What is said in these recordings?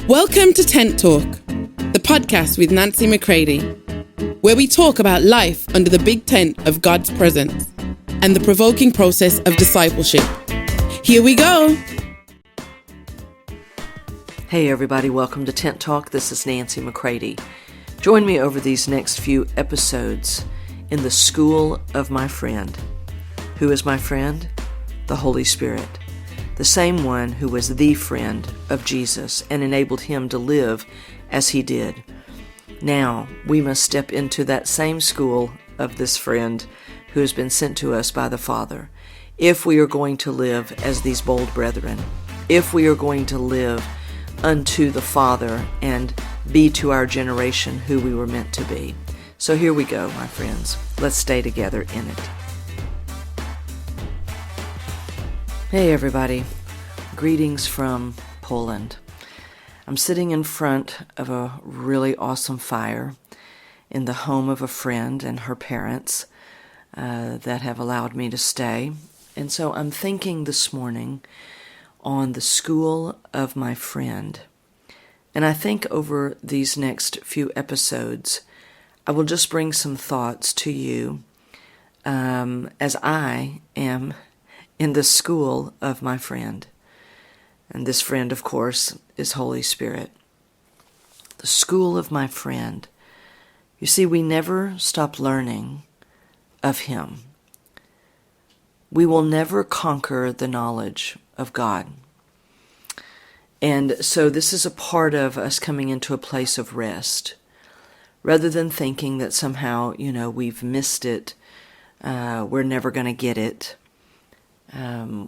Welcome to Tent Talk, the podcast with Nancy McCready, where we talk about life under the big tent of God's presence and the provoking process of discipleship. Here we go. Hey everybody, welcome to Tent Talk. This is Nancy McCready. Join me over these next few episodes in the school of my friend. Who is my friend? The Holy Spirit. The same one who was the friend of Jesus and enabled him to live as he did. Now, we must step into that same school of this friend who has been sent to us by the Father, if we are going to live as these bold brethren, if we are going to live unto the Father and be to our generation who we were meant to be. So here we go, my friends. Let's stay together in it. Hey everybody, greetings from Poland. I'm sitting in front of a really awesome fire in the home of a friend and her parents that have allowed me to stay. And so I'm thinking this morning on the school of my friend. And I think over these next few episodes, I will just bring some thoughts to you as I am in the school of my friend. And this friend, of course, is Holy Spirit. The school of my friend. You see, we never stop learning of Him. We will never conquer the knowledge of God. And so this is a part of us coming into a place of rest. Rather than thinking that somehow, we've missed it, we're never going to get it,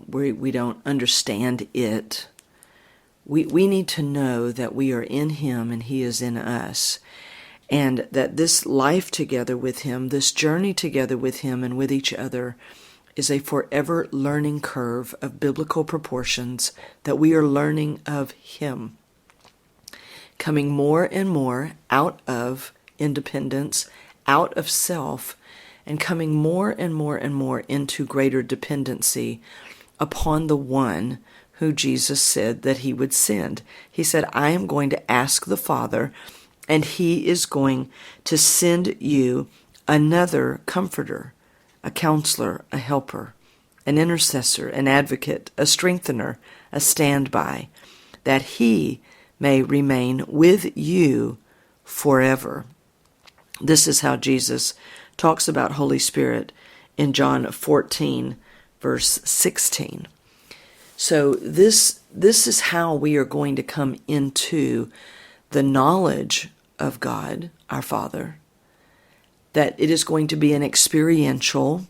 we don't understand it. We need to know that we are in Him and He is in us, and that this life together with Him, this journey together with Him and with each other, is a forever learning curve of biblical proportions, that we are learning of Him, coming more and more out of independence, out of self, and coming more and more and more into greater dependency upon the one who Jesus said that He would send. He said, I am going to ask the Father, and He is going to send you another comforter, a counselor, a helper, an intercessor, an advocate, a strengthener, a standby, that He may remain with you forever. This is how Jesus talks about Holy Spirit in John 14, verse 16. So this is how we are going to come into the knowledge of God, our Father, that it is going to be an experiential,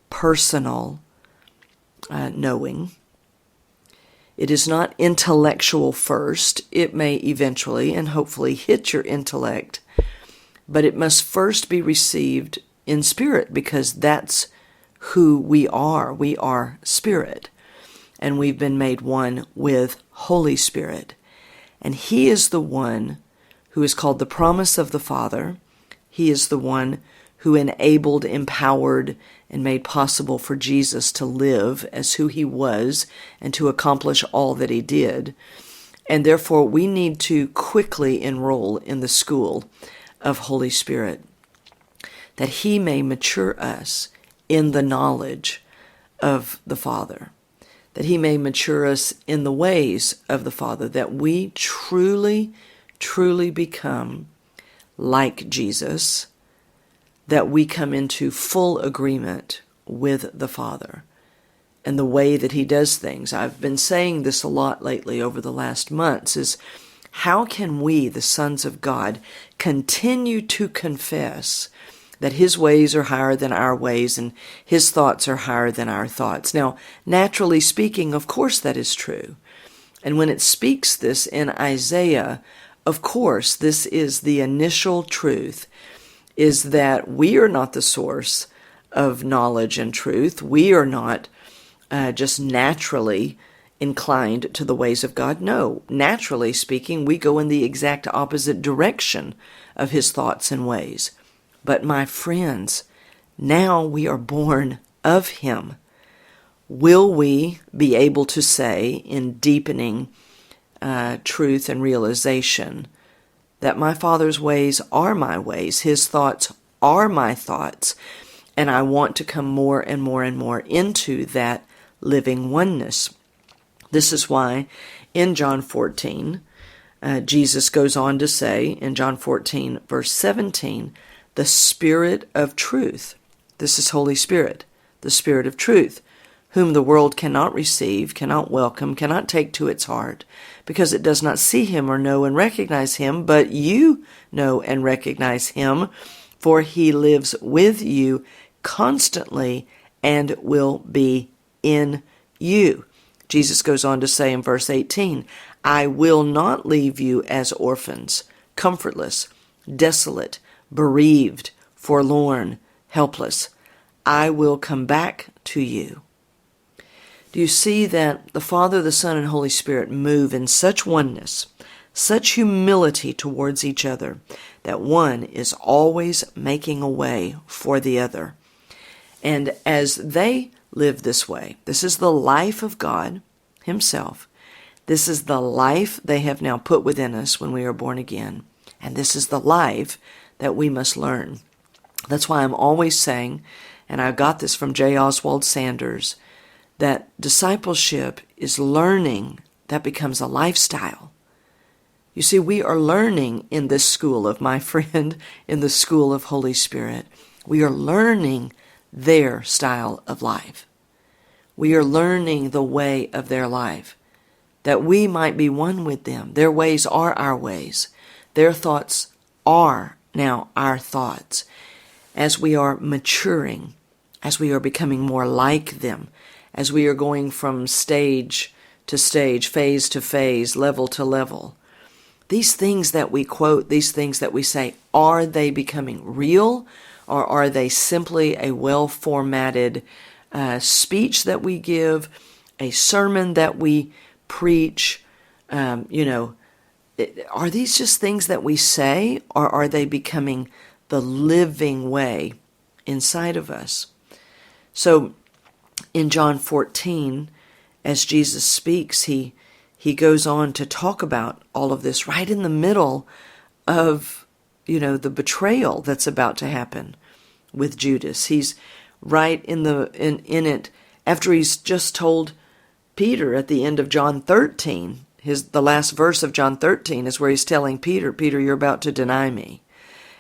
personal knowing. It is not intellectual first. It may eventually and hopefully hit your intellect, but it must first be received in spirit, because that's who we are. We are spirit, and we've been made one with Holy Spirit. And He is the one who is called the promise of the Father. He is the one who enabled, empowered, and made possible for Jesus to live as who He was and to accomplish all that He did. And therefore, we need to quickly enroll in the school of Holy Spirit, that He may mature us in the knowledge of the Father, that He may mature us in the ways of the Father, that we truly, truly become like Jesus, that we come into full agreement with the Father and the way that He does things. I've been saying this a lot lately over the last months, is how can we, the sons of God, continue to confess that His ways are higher than our ways and His thoughts are higher than our thoughts? Now, naturally speaking, of course that is true. And when it speaks this in Isaiah, of course, this is the initial truth, is that we are not the source of knowledge and truth. We are not just naturally inclined to the ways of God. No, naturally speaking, we go in the exact opposite direction of His thoughts and ways. But my friends, now we are born of Him. Will we be able to say, in deepening truth and realization that my Father's ways are my ways, His thoughts are my thoughts, and I want to come more and more and more into that living oneness. This is why in John 14, Jesus goes on to say in John 14, verse 17, the Spirit of truth. This is Holy Spirit, the Spirit of truth, whom the world cannot receive, cannot welcome, cannot take to its heart, because it does not see Him or know and recognize Him, but you know and recognize Him, for He lives with you constantly and will be in you. Jesus goes on to say in verse 18, I will not leave you as orphans, comfortless, desolate, bereaved, forlorn, helpless. I will come back to you. Do you see that the Father, the Son, and Holy Spirit move in such oneness, such humility towards each other, that one is always making a way for the other? And as they live this way, this is the life of God Himself. This is the life they have now put within us when we are born again. And this is the life that we must learn. That's why I'm always saying, and I got this from J. Oswald Sanders, that discipleship is learning that becomes a lifestyle. You see, we are learning in this school of my friend, in the school of Holy Spirit. We are learning their style of life. We are learning the way of their life, that we might be one with them. Their ways are our ways. Their thoughts are now our thoughts. As we are maturing, as we are becoming more like them, as we are going from stage to stage, phase to phase, level to level, these things that we quote, these things that we say, are they becoming real, or are they simply a well-formatted speech that we give, a sermon that we preach? Are these just things that we say, or are they becoming the living way inside of us? So in John 14, as Jesus speaks, he goes on to talk about all of this right in the middle of, the betrayal that's about to happen with Judas. He's right in it after he's just told Peter at the end of John 13. The last verse of John 13 is where he's telling Peter, you're about to deny me.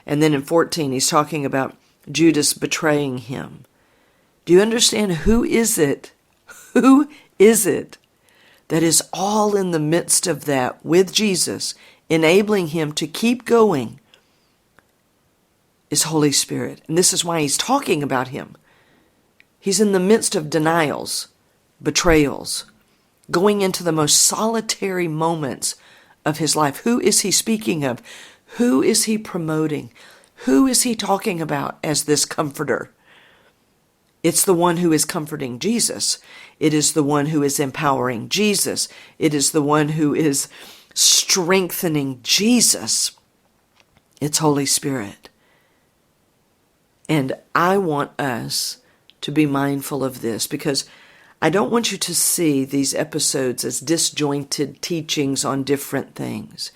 And then in 14, he's talking about Judas betraying him. Do you understand who is it? Who is it that is all in the midst of that with Jesus, enabling him to keep going? Is Holy Spirit. And this is why he's talking about him. He's in the midst of denials, betrayals, going into the most solitary moments of his life. Who is he speaking of? Who is he promoting? Who is he talking about as this comforter? It's the one who is comforting Jesus. It is the one who is empowering Jesus. It is the one who is strengthening Jesus. It's Holy Spirit. And I want us to be mindful of this, because I don't want you to see these episodes as disjointed teachings on different things.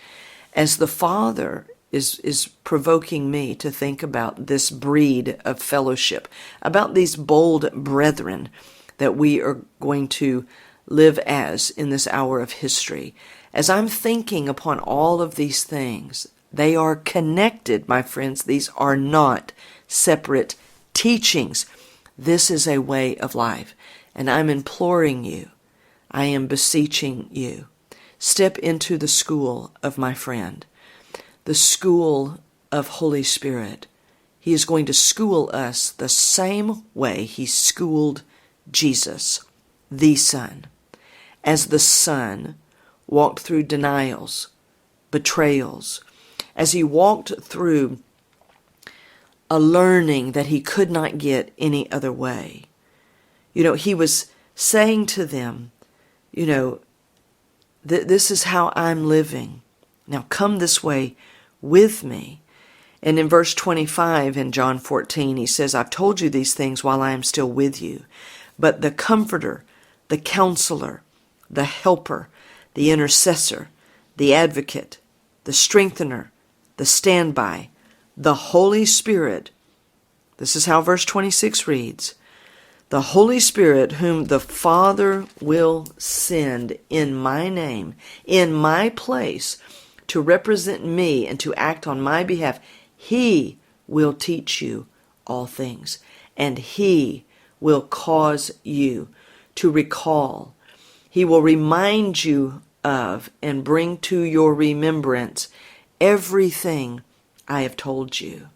As the Father is provoking me to think about this breed of fellowship, about these bold brethren that we are going to live as in this hour of history. As I'm thinking upon all of these things, they are connected, my friends. These are not separate teachings. This is a way of life. And I'm imploring you, I am beseeching you, step into the school of my friend, the school of Holy Spirit. He is going to school us the same way he schooled Jesus, the Son. As the Son walked through denials, betrayals, as he walked through a learning that he could not get any other way. He was saying to them, this is how I'm living. Now come this way with me. And in verse 25 in John 14, he says, I've told you these things while I am still with you. But the Comforter, the Counselor, the Helper, the Intercessor, the advocate, the strengthener, the standby, the Holy Spirit. This is how verse 26 reads. The Holy Spirit, whom the Father will send in my name, in my place, to represent me and to act on my behalf, He will teach you all things, and He will cause you to recall. He will remind you of and bring to your remembrance everything I have told you.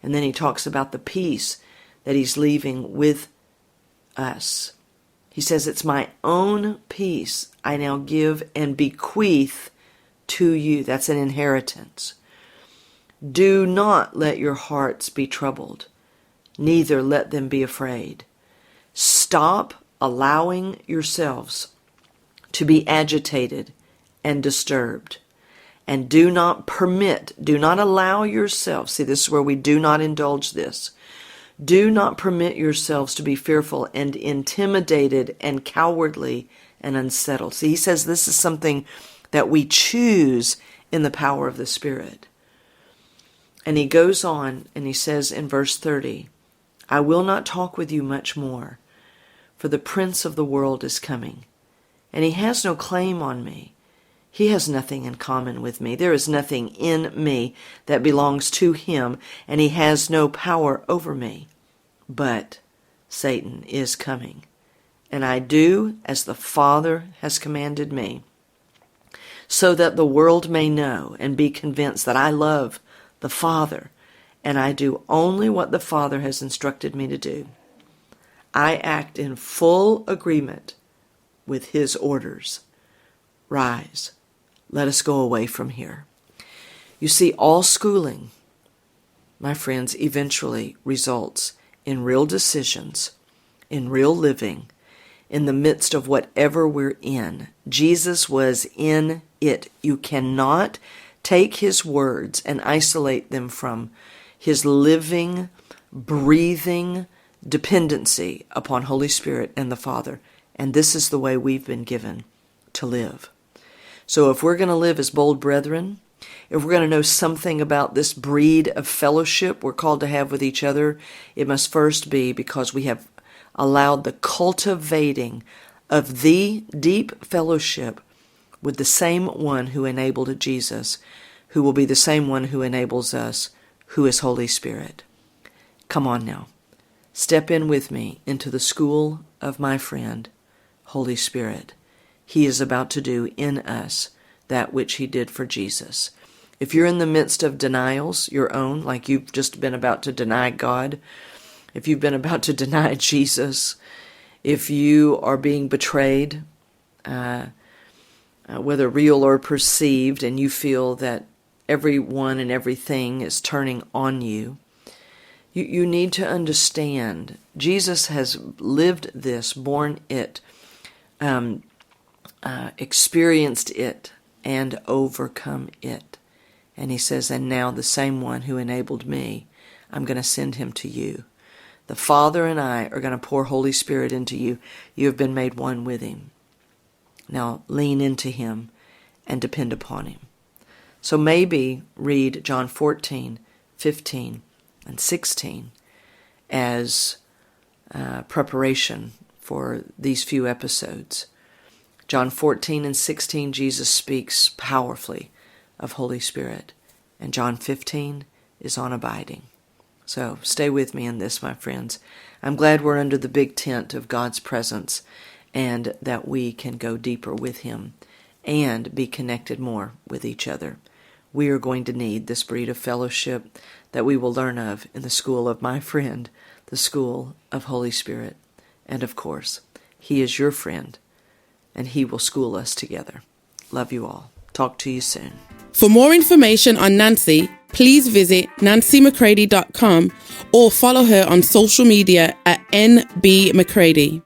And then he talks about the peace that he's leaving with us. He says, it's my own peace I now give and bequeath to you. That's an inheritance. Do not let your hearts be troubled, neither let them be afraid. Stop allowing yourselves to be agitated and disturbed. And do not allow yourselves, see, this is where we do not indulge this. Do not permit yourselves to be fearful and intimidated and cowardly and unsettled. See, he says this is something that we choose in the power of the Spirit. And he goes on and he says in verse 30, I will not talk with you much more, for the prince of the world is coming, and he has no claim on me. He has nothing in common with me. There is nothing in me that belongs to him, and he has no power over me. But Satan is coming, and I do as the Father has commanded me, so that the world may know and be convinced that I love the Father, and I do only what the Father has instructed me to do. I act in full agreement with his orders. Rise. Let us go away from here. You see, all schooling, my friends, eventually results in real decisions, in real living, in the midst of whatever we're in. Jesus was in it. You cannot take his words and isolate them from his living, breathing dependency upon Holy Spirit and the Father. And this is the way we've been given to live. So if we're going to live as bold brethren, if we're going to know something about this breed of fellowship we're called to have with each other, it must first be because we have allowed the cultivating of the deep fellowship with the same one who enabled Jesus, who will be the same one who enables us, who is Holy Spirit. Come on now. Step in with me into the school of my friend, Holy Spirit. He is about to do in us that which he did for Jesus. If you're in the midst of denials, your own, like you've just been about to deny God, if you've been about to deny Jesus, if you are being betrayed, whether real or perceived, and you feel that everyone and everything is turning on you, you need to understand Jesus has lived this, borne it, experienced it, and overcome it. And he says, and now the same one who enabled me, I'm going to send him to you. The Father and I are going to pour Holy Spirit into you. You have been made one with him. Now lean into him and depend upon him. So maybe read John 14, 15, and 16 as preparation for these few episodes. John 14 and 16, Jesus speaks powerfully of Holy Spirit. And John 15 is on abiding. So stay with me in this, my friends. I'm glad we're under the big tent of God's presence and that we can go deeper with him and be connected more with each other. We are going to need this breed of fellowship that we will learn of in the school of my friend, the school of Holy Spirit. And of course, he is your friend, and he will school us together. Love you all. Talk to you soon. For more information on Nancy, please visit nancymccready.com or follow her on social media at NB McCready.